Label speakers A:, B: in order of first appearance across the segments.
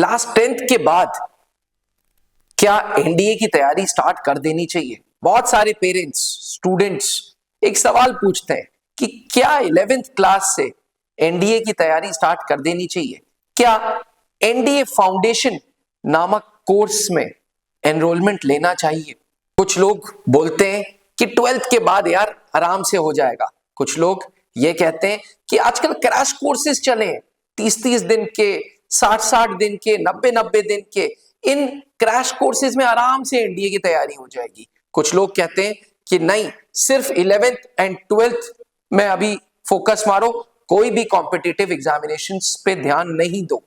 A: Class 10th के बाद क्या एनडीए की तैयारी स्टार्ट कर देनी चाहिए? बहुत सारे पेरेंट्स, स्टूडेंट्स एक सवाल पूछते हैं कि क्या 11th क्लास से एनडीए की तैयारी स्टार्ट कर देनी चाहिए? क्या एनडीए फाउंडेशन नामक कोर्स में एनरोलमेंट लेना चाहिए? कुछ लोग बोलते हैं कि 12th के बाद यार आराम से हो जाएगा। कुछ लोग ये कहते हैं कि आजकल क्रैश कोर्सेज चले हैं, 30-30 दिन के, 60-60 दिन के, 90-90 दिन के। इन क्रैश कोर्सेज में आराम से एनडीए की तैयारी हो जाएगी। कुछ लोग कहते हैं कि नहीं, सिर्फ 11th एंड 12th में अभी फोकस मारो, कोई भी कॉम्पिटिटिव एग्जामिनेशंस पे ध्यान नहीं दो।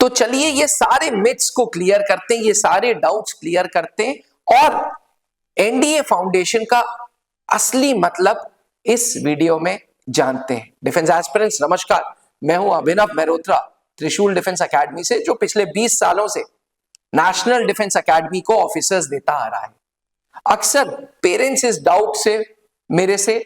A: तो चलिए ये सारे मिथ्स को क्लियर करते हैं, ये सारे डाउट्स क्लियर करते हैं और एनडीए फाउंडेशन का असली मतलब इस वीडियो में जानते हैं। डिफेंस एस्पिरेंट्स नमस्कार, मैं हूं अभिनव मेहरोत्रा, त्रिशूल डिफेंस एकेडमी से, जो पिछले 20 सालों से नेशनल डिफेंस एकेडमी को ऑफिसर्स देता आ रहा है। अक्सर पेरेंट्स इस डाउट से मेरे से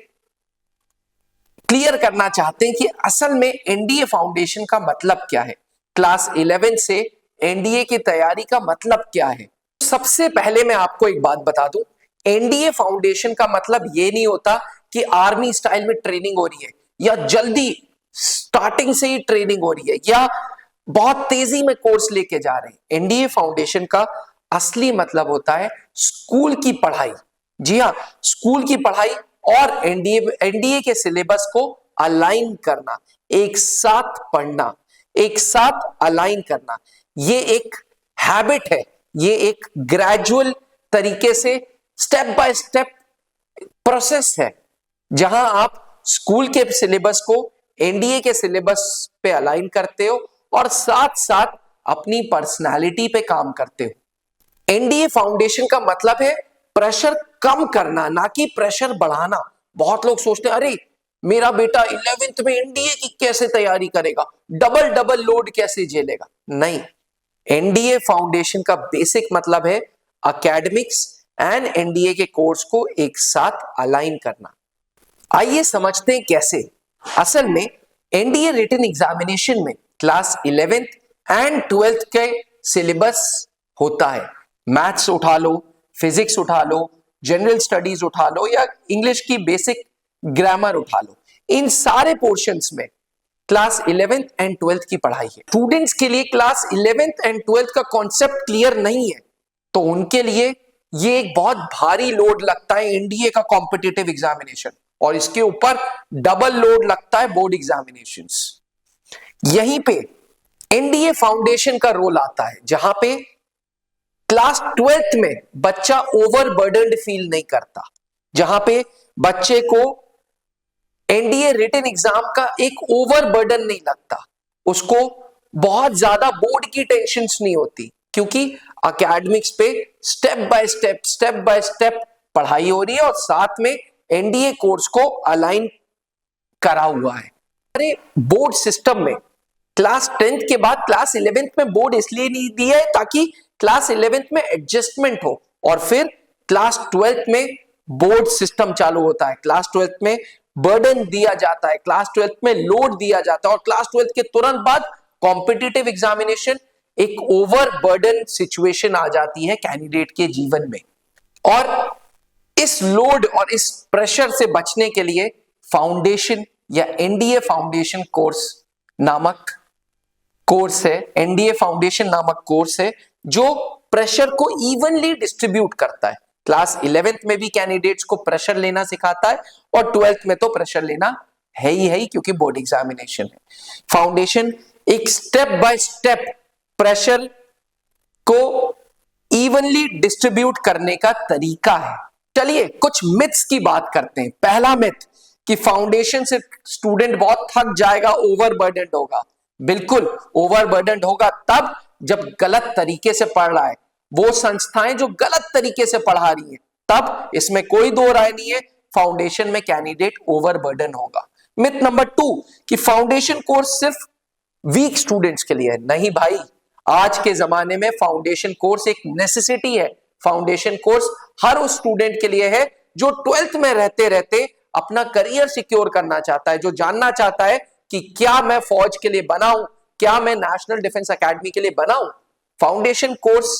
A: क्लियर करना चाहते हैं कि असल में एनडीए फाउंडेशन का मतलब क्या है, क्लास 11 से एनडीए की तैयारी का मतलब क्या है। सबसे पहले मैं आपको एक बात बता दूं, एनडीए फाउंडेशन का मतलब ये नहीं होता कि आर्मी स्टाइल में ट्रेनिंग हो रही है या जल्दी स्टार्टिंग से ही ट्रेनिंग हो रही है या बहुत तेजी में कोर्स लेके जा रहे हैं। एनडीए फाउंडेशन का असली मतलब होता है स्कूल की पढ़ाई। जी हाँ, स्कूल की पढ़ाई और एनडीए के सिलेबस को अलाइन करना, एक साथ पढ़ना, एक साथ अलाइन करना। ये एक हैबिट है, ये एक ग्रेजुअल तरीके से स्टेप बाय स्टेप प्रोसेस है, जहां आप स्कूल के सिलेबस को एनडीए के सिलेबस पे अलाइन करते हो और साथ साथ अपनी पर्सनालिटी पे काम करते हो। एनडीए फाउंडेशन का मतलब है प्रेशर कम करना, ना कि प्रेशर बढ़ाना। बहुत लोग सोचते हैं अरे मेरा बेटा 11th में एनडीए की कैसे तैयारी करेगा, डबल डबल लोड कैसे झेलेगा। नहीं, एनडीए फाउंडेशन का बेसिक मतलब है एकेडमिक्स एंड एनडीए के कोर्स को एक साथ अलाइन करना। आइए समझते हैं कैसे। असल में एनडीए रिटन एग्जामिनेशन में क्लास 11th एंड 12th के सिलेबस होता है। मैथ्स उठा लो, फिजिक्स उठा लो, जनरल स्टडीज उठा लो या इंग्लिश की बेसिक ग्रामर उठा लो। इन सारे पोर्शंस में क्लास 11th एंड 12th की पढ़ाई है। स्टूडेंट्स के लिए क्लास 11th एंड 12th का कॉन्सेप्ट क्लियर नहीं है तो उनके लिए ये एक बहुत भारी लोड लगता है एनडीए का कॉम्पिटिटिव एग्जामिनेशन, और इसके ऊपर डबल लोड लगता है बोर्ड एग्जामिनेशंस। यहीं पे एनडीए फाउंडेशन का रोल आता है, जहां पे क्लास 12th में बच्चा ओवरबर्डन्ड फील नहीं करता, जहां पे बच्चे को एनडीए रिटन एग्जाम का एक ओवरबर्डन नहीं लगता, उसको बहुत ज्यादा बोर्ड की टेंशन्स नहीं होती, क्योंकि एकेडमिक्स पे स्टेप बाय स्टेप पढ़ाई हो रही है और साथ में एनडीए कोर्स को अलाइन करा हुआ है। अरे बोर्ड सिस्टम में क्लास 10th के बाद क्लास 11th में बोर्ड इसलिए नहीं दिया है ताकि क्लास 11th में एडजस्टमेंट हो और फिर क्लास 12th में बोर्ड सिस्टम चालू होता है। क्लास 12th में बर्डन दिया जाता है, क्लास 12th में लोड दिया जाता है और क्लास 12th के तुरंत बाद कॉम्पिटिटिव एग्जामिनेशन, एक ओवर बर्डन सिचुएशन आ जाती है कैंडिडेट के जीवन में। और इस लोड और इस प्रेशर से बचने के लिए फाउंडेशन या एनडीए फाउंडेशन कोर्स नामक कोर्स है, एनडीए फाउंडेशन नामक कोर्स है जो प्रेशर को इवनली डिस्ट्रीब्यूट करता है। क्लास 11th में भी कैंडिडेट्स को प्रेशर लेना सिखाता है और 12th में तो प्रेशर लेना है ही क्योंकि बोर्ड एग्जामिनेशन है। फाउंडेशन एक स्टेप बाय स्टेप प्रेशर को इवनली डिस्ट्रीब्यूट करने का तरीका है। चलिए कुछ मिथ्स की बात करते हैं। पहला मिथ कि फाउंडेशन से स्टूडेंट बहुत थक जाएगा, ओवरबर्डन्ड होगा। बिल्कुल ओवरबर्डन्ड होगा तब जब गलत तरीके से पढ़ रहा है, वो संस्थाएं जो गलत तरीके से पढ़ा रही हैं, तब इसमें कोई दो राय नहीं है, फाउंडेशन में कैंडिडेट ओवरबर्डन होगा। मिथ नंबर 2 कि फाउंडेशन कोर्स सिर्फ वीक स्टूडेंट्स के लिए है। नहीं भाई, आज के जमाने में फाउंडेशन कोर्स एक नेसेसिटी है। फाउंडेशन कोर्स हर उस स्टूडेंट के लिए है जो 12th में रहते रहते अपना करियर सिक्योर करना चाहता है, जो जानना चाहता है कि क्या मैं फौज के लिए बना हूं, क्या मैं नेशनल डिफेंस एकेडमी के लिए बना हूं। फाउंडेशन कोर्स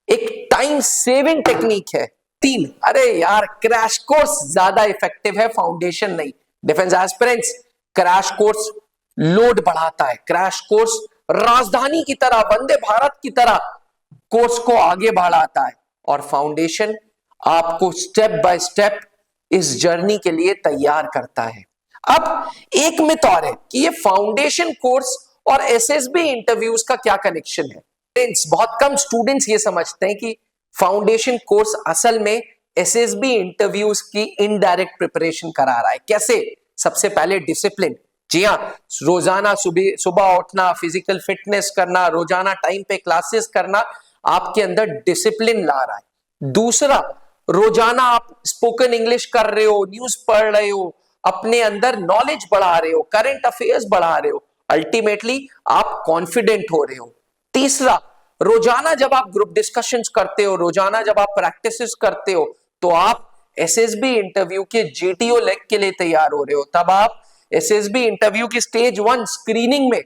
A: एक टाइम सेविंग टेक्निक है। 3, अरे यार क्रैश कोर्स ज्यादा इफेक्टिव है, फाउंडेशन नहीं। Defence aspirants, crash course load बढ़ाता है, क्रैश कोर्स राजधानी की तरह, वंदे भारत की तरह कोर्स को आगे बढ़ाता है, और फाउंडेशन आपको स्टेप बाय स्टेप इस जर्नी के लिए तैयार करता है। अब एक मिथ और है कि ये फाउंडेशन कोर्स और एसएसबी इंटरव्यूज का क्या कनेक्शन है। बहुत कम स्टूडेंट्स ये समझते हैं कि फाउंडेशन कोर्स असल में एसएसबी इंटरव्यूज की इनडायरेक्ट प्रिपरेशन करा रहा है। कैसे? सबसे पहले डिसिप्लिन। जी हाँ, रोजाना सुबह उठना, फिजिकल फिटनेस करना, रोजाना टाइम पे क्लासेस करना आपके अंदर डिसिप्लिन ला रहा है। दूसरा, रोजाना आप स्पोकन इंग्लिश कर रहे हो, न्यूज पढ़ रहे हो, अपने अंदर नॉलेज बढ़ा रहे हो, करंट अफेयर्स बढ़ा रहे हो, अल्टीमेटली आप कॉन्फिडेंट हो रहे हो। तीसरा, रोजाना जब आप ग्रुप डिस्कशंस करते हो, रोजाना जब आप प्रैक्टिसेस करते हो, तो आप एसएसबी इंटरव्यू के जीटीओ लेग के लिए तैयार हो रहे हो। तब आप एसएसबी इंटरव्यू की स्टेज 1 स्क्रीनिंग में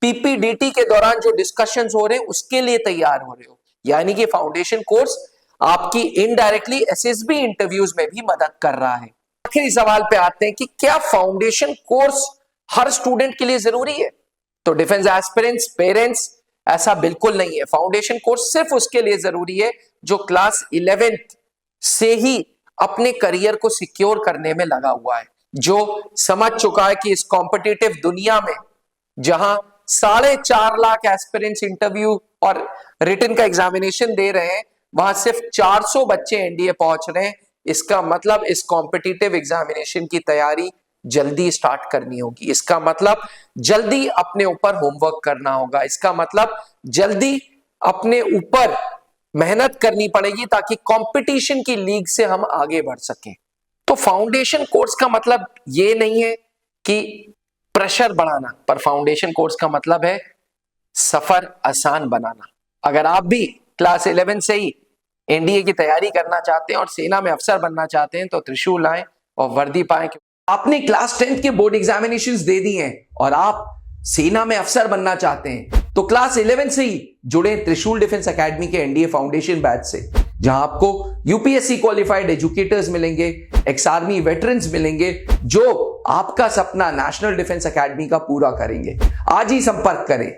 A: पीपीडीटी के दौरान जो डिस्कशंस हो रहे हैं उसके लिए तैयार हो रहे हो। यानी कि फाउंडेशन कोर्स आपकी इनडायरेक्टली एसएसबी इंटरव्यूज में भी मदद कर रहा है। आखिरी सवाल पे आते हैं कि क्या फाउंडेशन कोर्स हर स्टूडेंट के लिए जरूरी है? तो डिफेंस एस्पिरेंट्स, पेरेंट्स, ऐसा बिल्कुल नहीं है। फाउंडेशन कोर्स सिर्फ उसके लिए जरूरी है जो क्लास 11th से ही अपने करियर को सिक्योर करने में लगा हुआ है, जो समझ चुका है कि इस कॉम्पिटिटिव दुनिया में जहां 4.5 लाख एस्पिरेंट्स इंटरव्यू और रिटन का एग्जामिनेशन दे रहे हैं, वहां सिर्फ 400 बच्चे एनडीए पहुंच रहे हैं। इसका मतलब इस कॉम्पिटिटिव एग्जामिनेशन की तैयारी जल्दी स्टार्ट करनी होगी। इसका मतलब जल्दी अपने ऊपर होमवर्क करना होगा। इसका मतलब जल्दी अपने ऊपर मेहनत करनी पड़ेगी ताकि कंपटीशन की लीग से हम आगे बढ़ सकें। तो फाउंडेशन कोर्स का मतलब ये नहीं है कि प्रेशर बढ़ाना, पर फाउंडेशन कोर्स का मतलब है सफर आसान बनाना। अगर आप भी क्लास 11 से ही एनडीए की तैयारी करना चाहते हैं और सेना में अफसर बनना चाहते हैं तो त्रिशूल आए और वर्दी पाएं। आपने क्लास 10th के बोर्ड एग्जामिनेशंस दे दिए हैं और आप सेना में अफसर बनना चाहते हैं तो क्लास 11 से ही जुड़े त्रिशूल डिफेंस एकेडमी के एनडीए फाउंडेशन बैच से, जहां आपको यूपीएससी क्वालिफाइड एजुकेटर्स मिलेंगे, एक्स आर्मी वेटरन्स मिलेंगे, जो आपका सपना नेशनल डिफेंस एकेडमी का पूरा करेंगे। आज ही संपर्क करें